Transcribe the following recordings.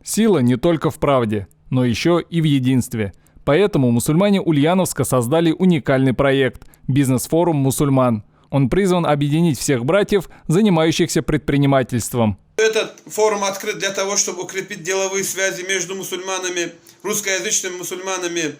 Сила не только в правде, но еще и в единстве. Поэтому мусульмане Ульяновска создали уникальный проект «Бизнес-форум мусульман». Он призван объединить всех братьев, занимающихся предпринимательством. Этот форум открыт для того, чтобы укрепить деловые связи между мусульманами, русскоязычными мусульманами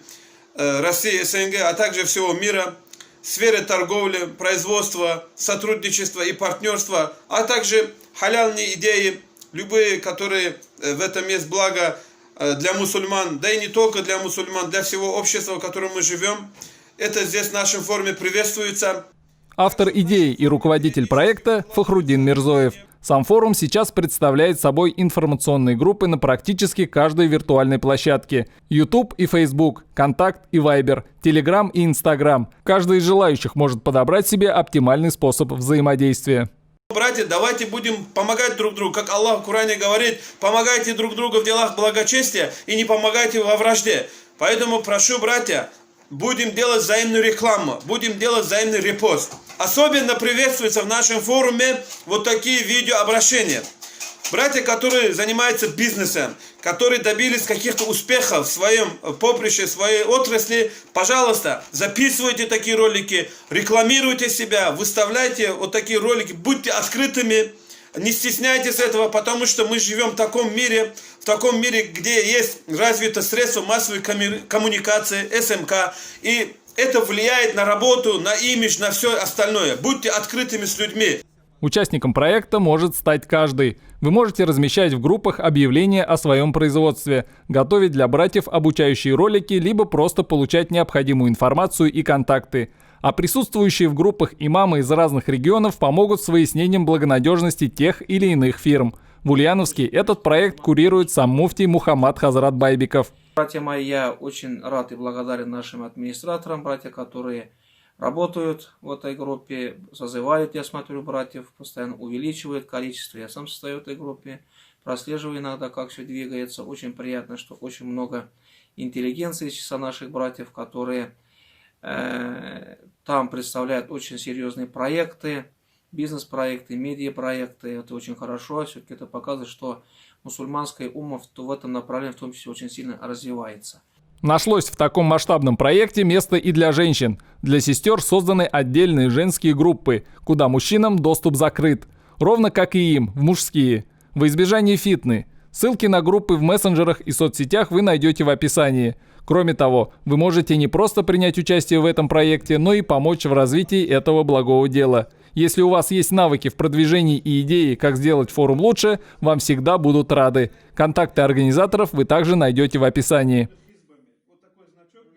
России, СНГ, а также всего мира, в сфере торговли, производства, сотрудничества и партнерства, а также халяльные идеи, любые, которые в этом есть благо для мусульман, да и не только для мусульман, для всего общества, в котором мы живем. Это здесь в нашем форуме приветствуется. Автор идеи и руководитель проекта Фахруддин Мирзоев. Сам форум сейчас представляет собой информационные группы на практически каждой виртуальной площадке. YouTube и Facebook, Контакт и Viber, Telegram и Instagram. Каждый из желающих может подобрать себе оптимальный способ взаимодействия. Братья, давайте будем помогать друг другу. Как Аллах в Коране говорит, помогайте друг другу в делах благочестия и не помогайте во вражде. Поэтому прошу, братья, будем делать взаимную рекламу, будем делать взаимный репост. Особенно приветствуются в нашем форуме вот такие видеообращения. Братья, которые занимаются бизнесом, которые добились каких-то успехов в своем поприще, в своей отрасли, пожалуйста, записывайте такие ролики, рекламируйте себя, выставляйте вот такие ролики, будьте открытыми, не стесняйтесь этого, потому что мы живем в таком мире, где есть развито средства массовой коммуникации, СМК, и это влияет на работу, на имидж, на все остальное. Будьте открытыми с людьми. Участником проекта может стать каждый. Вы можете размещать в группах объявления о своем производстве, готовить для братьев обучающие ролики, либо просто получать необходимую информацию и контакты. А присутствующие в группах имамы из разных регионов помогут с выяснением благонадежности тех или иных фирм. В Ульяновске этот проект курирует сам муфтий Мухаммад Хазрат Байбеков. Братья мои, я очень рад и благодарен нашим администраторам, братья, которые работают в этой группе, созывают, я смотрю, братьев, постоянно увеличивают количество. Я сам состою в этой группе, прослеживаю иногда, как все двигается. Очень приятно, что очень много интеллигенции из числа наших братьев, которые там представляют очень серьезные проекты, бизнес-проекты, медиа-проекты. Это очень хорошо. Все-таки это показывает, что мусульманская умма в этом направлении в том числе очень сильно развивается. Нашлось в таком масштабном проекте место и для женщин. Для сестер созданы отдельные женские группы, куда мужчинам доступ закрыт. Ровно как и им, в мужские. Во избежание фитны. Ссылки на группы в мессенджерах и соцсетях вы найдете в описании. Кроме того, вы можете не просто принять участие в этом проекте, но и помочь в развитии этого благого дела. Если у вас есть навыки в продвижении и идеи, как сделать форум лучше, вам всегда будут рады. Контакты организаторов вы также найдете в описании.